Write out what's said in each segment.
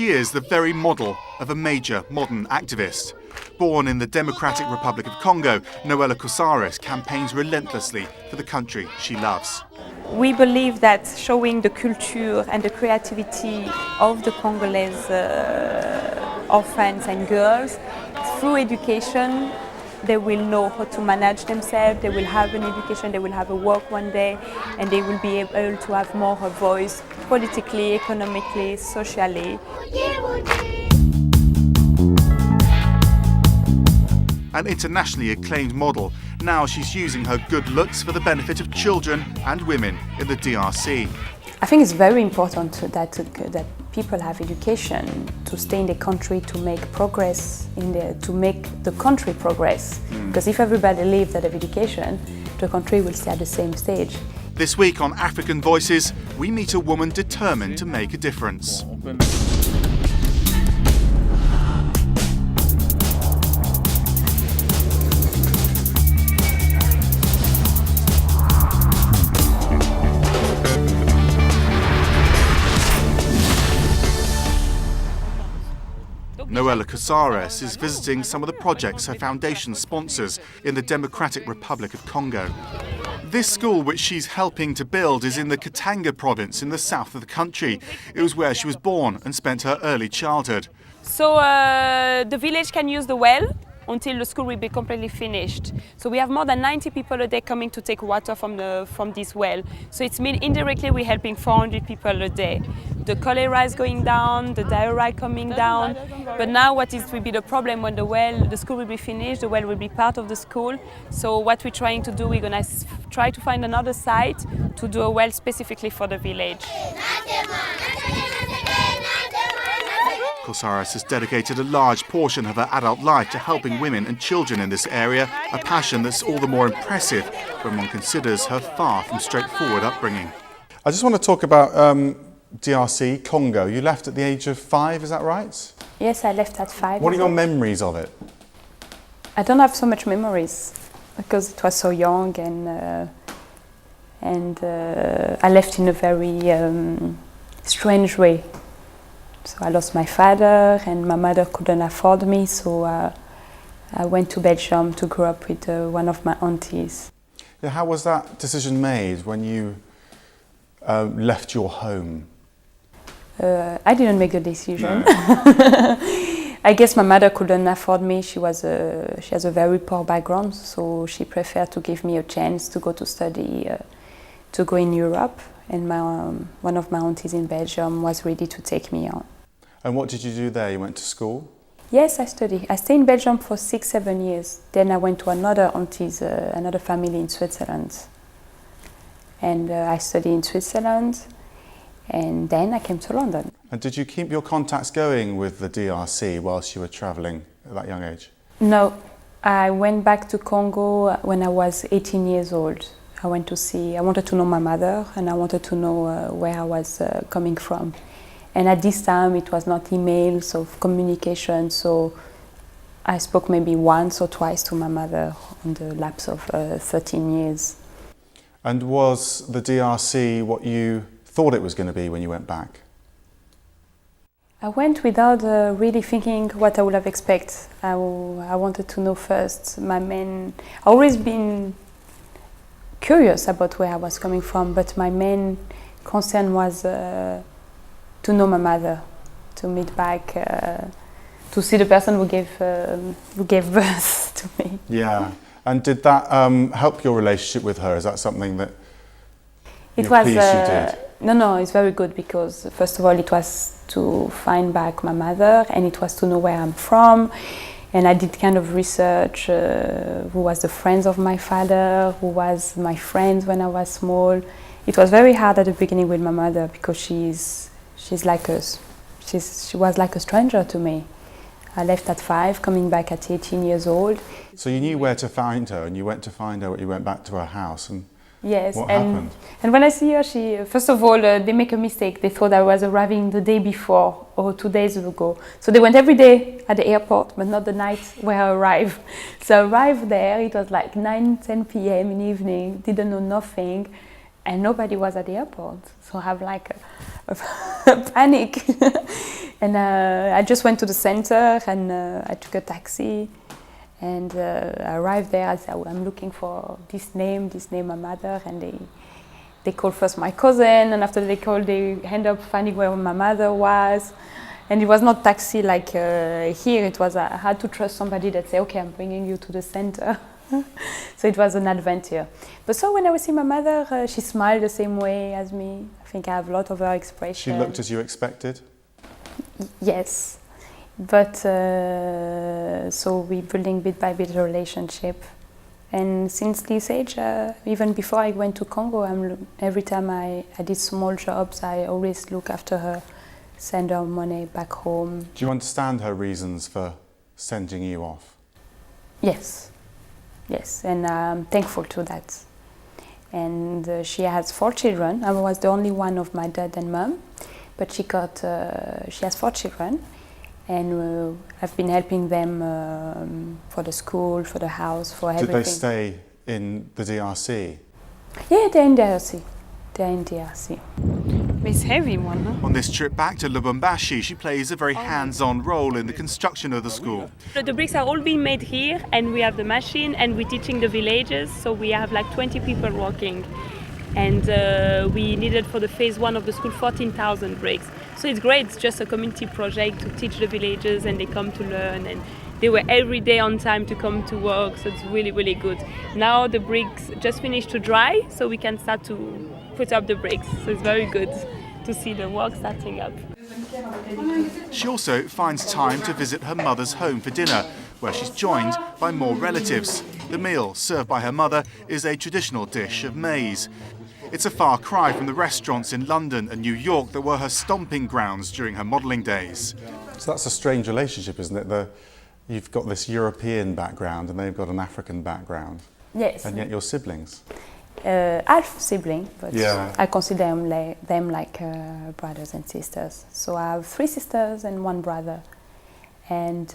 She is the very model of a major modern activist. Born in the Democratic Republic of Congo, Noella Coursaris campaigns relentlessly for the country she loves. We believe that showing the culture and the creativity of the Congolese orphans and girls through education, they will know how to manage themselves, they will have an education, they will have a work one day, and they will be able to have more of a voice politically, economically, socially. An internationally acclaimed model, now she's using her good looks for the benefit of children and women in the DRC. I think it's very important that people have education to stay in the country, to make progress to make the country progress. Because if everybody lives out of education, the country will stay at the same stage. This week on African Voices, we meet a woman determined to make a difference. Noella Coursaris is visiting some of the projects her foundation sponsors in the Democratic Republic of Congo. This school, which she's helping to build, is in the Katanga province in the south of the country. It was where she was born and spent her early childhood. So the village can use the well until the school will be completely finished. So we have more than 90 people a day coming to take water from this well. So it means indirectly we're helping 400 people a day. The cholera is going down, the diarrhea coming down. But now what will be the problem when the school will be finished, the well will be part of the school. So what we're trying to do, we're going to try to find another site to do a well specifically for the village. Coursaris has dedicated a large portion of her adult life to helping women and children in this area, a passion that's all the more impressive when one considers her far from straightforward upbringing. I just want to talk about DRC, Congo. You left at the age of 5, is that right? Yes, I left at 5. What are your memories of it? I don't have so much memories because it was so young, and I left in a very strange way. So I lost my father and my mother couldn't afford me, so I went to Belgium to grow up with one of my aunties. Yeah, how was that decision made when you left your home? I didn't make the decision. No. I guess my mother couldn't afford me. She has a very poor background, so she preferred to give me a chance to go to study, to go in Europe. And one of my aunties in Belgium was ready to take me on. And what did you do there? You went to school? Yes, I studied. I stayed in Belgium for 6-7 years. Then I went to another auntie's, another family in Switzerland. And I studied in Switzerland. And then I came to London. And did you keep your contacts going with the DRC whilst you were travelling at that young age? No, I went back to Congo when I was 18 years old. I wanted to know my mother and I wanted to know where I was coming from. And at this time it was not emails or communication, so I spoke maybe once or twice to my mother on the lapse of 13 years. And was the DRC what you thought it was going to be when you went back? I went without really thinking what I would have expected. I wanted to know first. I've always been curious about where I was coming from, but my main concern was to know my mother, to meet back, to see the person who gave birth to me. Yeah, and did that help your relationship with her? Is that something that you're pleased you did? No, it's very good because first of all it was to find back my mother and it was to know where I'm from. And I did kind of research who was the friends of my father, who was my friends when I was small. It was very hard at the beginning with my mother because she was like a stranger to me. I left at 5, coming back at 18 years old. So you knew where to find her, and you went to find her. You went back to her house, and yes. What happened? And when I see her, first of all, they make a mistake. They thought I was arriving the day before or 2 days ago. So they went every day at the airport, but not the night where I arrived. So I arrived there. It was like 9-10 p.m. in the evening. Didn't know nothing, and nobody was at the airport. So I have like a panic. And I just went to the center and I took a taxi and I arrived there. I said, I'm looking for this name my mother, and they called first my cousin, and after they called, they end up finding where my mother was. And it was not taxi like here, it was, I had to trust somebody that say, okay, I'm bringing you to the center. So it was an adventure. But so when I was seeing my mother, she smiled the same way as me. I think I have a lot of her expression. She looked as you expected? Yes. But so we're building bit by bit a relationship. And since this age, even before I went to Congo, every time I did small jobs, I always look after her, send her money back home. Do you understand her reasons for sending you off? Yes, yes, and I'm thankful to that. And she has 4 children. I was the only one of my dad and mom, but she has 4 children, and I've been helping them for the school, for the house, for everything. Did they stay in the DRC? Yeah, they're in DRC. They're in DRC. It's heavy one, huh? On this trip back to Lubumbashi, she plays a very hands-on role in the construction of the school. The bricks are all being made here, and we have the machine, and we're teaching the villagers, so we have like 20 people working. And we needed for the phase 1 of the school 14,000 bricks. So it's great, it's just a community project to teach the villagers, and they come to learn, and they were every day on time to come to work, so it's really, really good. Now the bricks just finished to dry, so we can start to put up the bricks. So it's very good to see the work starting up. She also finds time to visit her mother's home for dinner, where she's joined by more relatives. The meal served by her mother is a traditional dish of maize. It's a far cry from the restaurants in London and New York that were her stomping grounds during her modelling days. So that's a strange relationship, isn't it? You've got this European background and they've got an African background. Yes. And yet you're siblings. Half sibling, but yeah. I consider them like brothers and sisters. So I have 3 sisters and 1 brother. And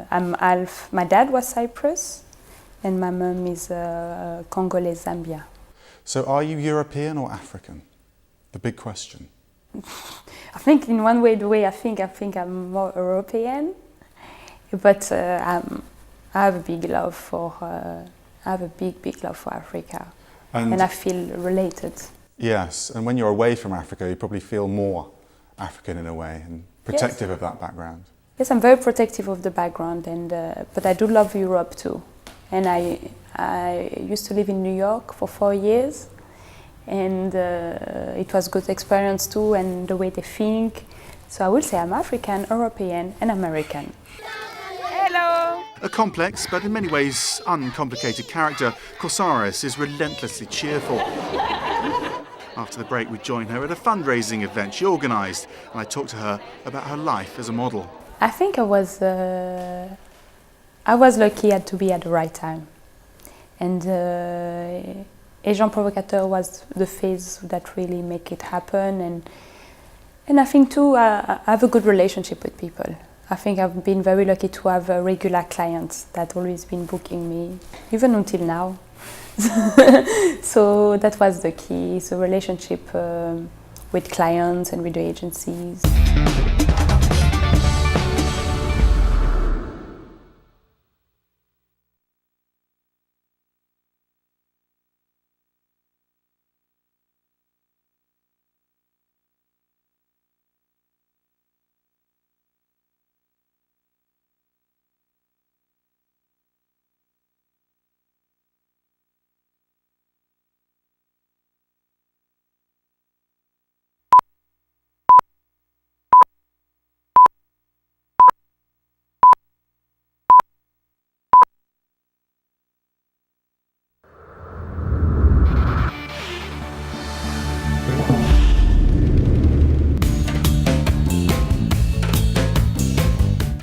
I'm half, my dad was Cyprus and my mom is Congolese, Zambia. So are you European or African? The big question. I think in one way, the way I think I'm more European, but I have a big love for big love for Africa, and I feel related. Yes, and when you're away from Africa, you probably feel more African in a way and protective of that background. Yes, I'm very protective of the background, and but I do love Europe too. And I used to live in New York for 4 years, and it was a good experience too, and the way they think. So I would say I'm African, European, and American. Hello! A complex, but in many ways uncomplicated character, Coursaris is relentlessly cheerful. After the break, we join her at a fundraising event she organised, and I talked to her about her life as a model. I think I was lucky to be at the right time. And Agent Provocateur was the phase that really make it happen. And I think too, I have a good relationship with people. I think I've been very lucky to have regular clients that always been booking me, even until now. So that was the key, so relationship with clients and with the agencies.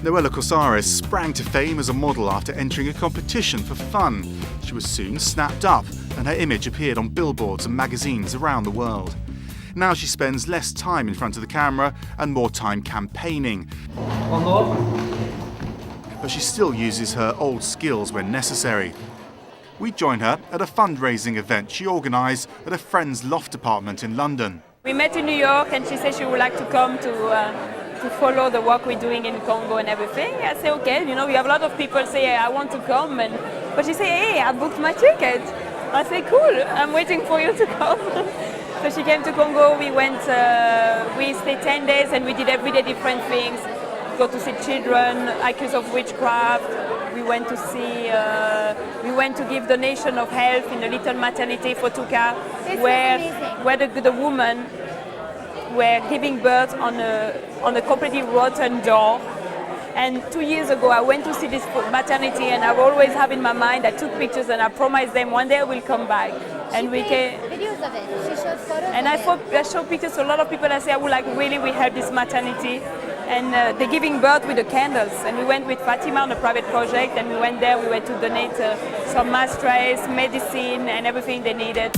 Noella Coursaris sprang to fame as a model after entering a competition for fun. She was soon snapped up, and her image appeared on billboards and magazines around the world. Now she spends less time in front of the camera and more time campaigning. But she still uses her old skills when necessary. We join her at a fundraising event she organised at a friend's loft apartment in London. We met in New York and she said she would like to come to follow the work we're doing in Congo and everything. I say, okay, you know, we have a lot of people say, I want to come, but she say, hey, I booked my ticket. I say, cool, I'm waiting for you to come. So she came to Congo, we went, we stayed 10 days and we did everyday different things. Go to see children accused of witchcraft. We went to give donation of health in a little maternity for Tuka, where the woman were giving birth on a completely rotten door. And 2 years ago, I went to see this maternity, and I always have in my mind, I took pictures and I promised them one day I will come back. And we came. Videos of it. She showed photos. And I showed pictures to a lot of people. I say, I would like really, we help this maternity. And they're giving birth with the candles. And we went with Fatima on a private project, and we went there, we went to donate some mattress, medicine, and everything they needed.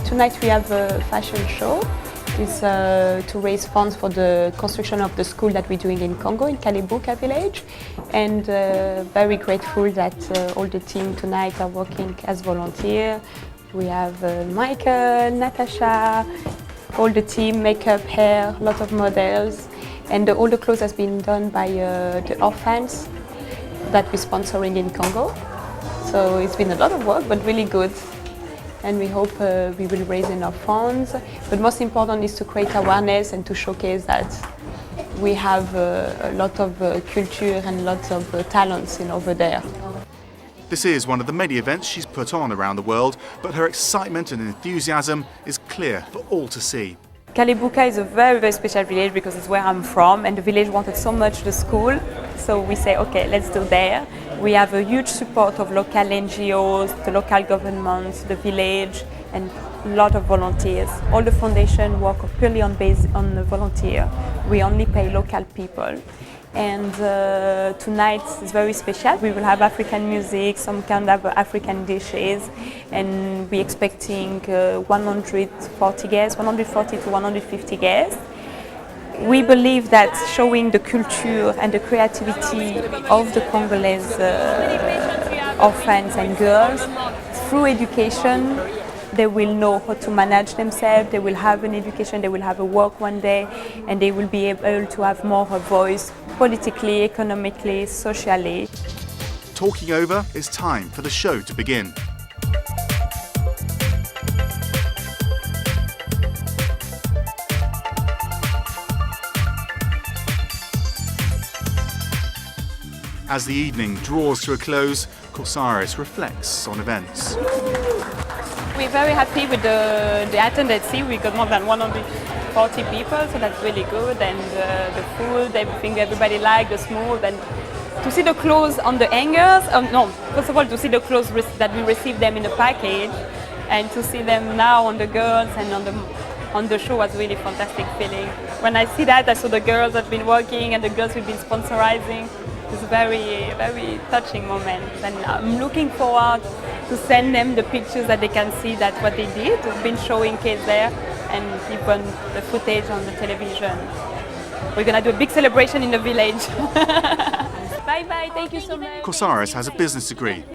Tonight we have a fashion show. It's to raise funds for the construction of the school that we're doing in Congo, in Kalibuka village. And very grateful that all the team tonight are working as volunteers. We have Michael, Natasha, all the team, makeup, hair, a lot of models. And all the clothes has been done by the orphans that we're sponsoring in Congo. So it's been a lot of work, but really good. And we hope we will raise enough funds. But most important is to create awareness and to showcase that we have a lot of culture and lots of talents over there. This is one of the many events she's put on around the world, but her excitement and enthusiasm is clear for all to see. Kalibuka is a very, very special village because it's where I'm from, and the village wanted so much the school. So we say, okay, let's do there. We have a huge support of local NGOs, the local governments, the village, and a lot of volunteers. All the foundation work purely on the volunteer. We only pay local people. And tonight is very special. We will have African music, some kind of African dishes, and we're expecting 140 to 150 guests. We believe that showing the culture and the creativity of the Congolese orphans and girls through education, they will know how to manage themselves, they will have an education, they will have a work one day, and they will be able to have more of a voice politically, economically, socially. Talking over, it's time for the show to begin. As the evening draws to a close, Coursaris reflects on events. We're very happy with the attendance. We got more than 140 people, so that's really good. And the food, everything everybody liked, the smooth. And to see the clothes on the hangers, first of all, to see the clothes that we received them in a package, and to see them now on the girls and on the show was really fantastic feeling. When I see that, I saw the girls that have been working and the girls we've been sponsorizing. It's a very, very touching moment, and I'm looking forward to send them the pictures that they can see that what they did. We've been showing kids there and even the footage on the television. We're gonna do a big celebration in the village. Bye bye, thank you so much. Coursaris has a business degree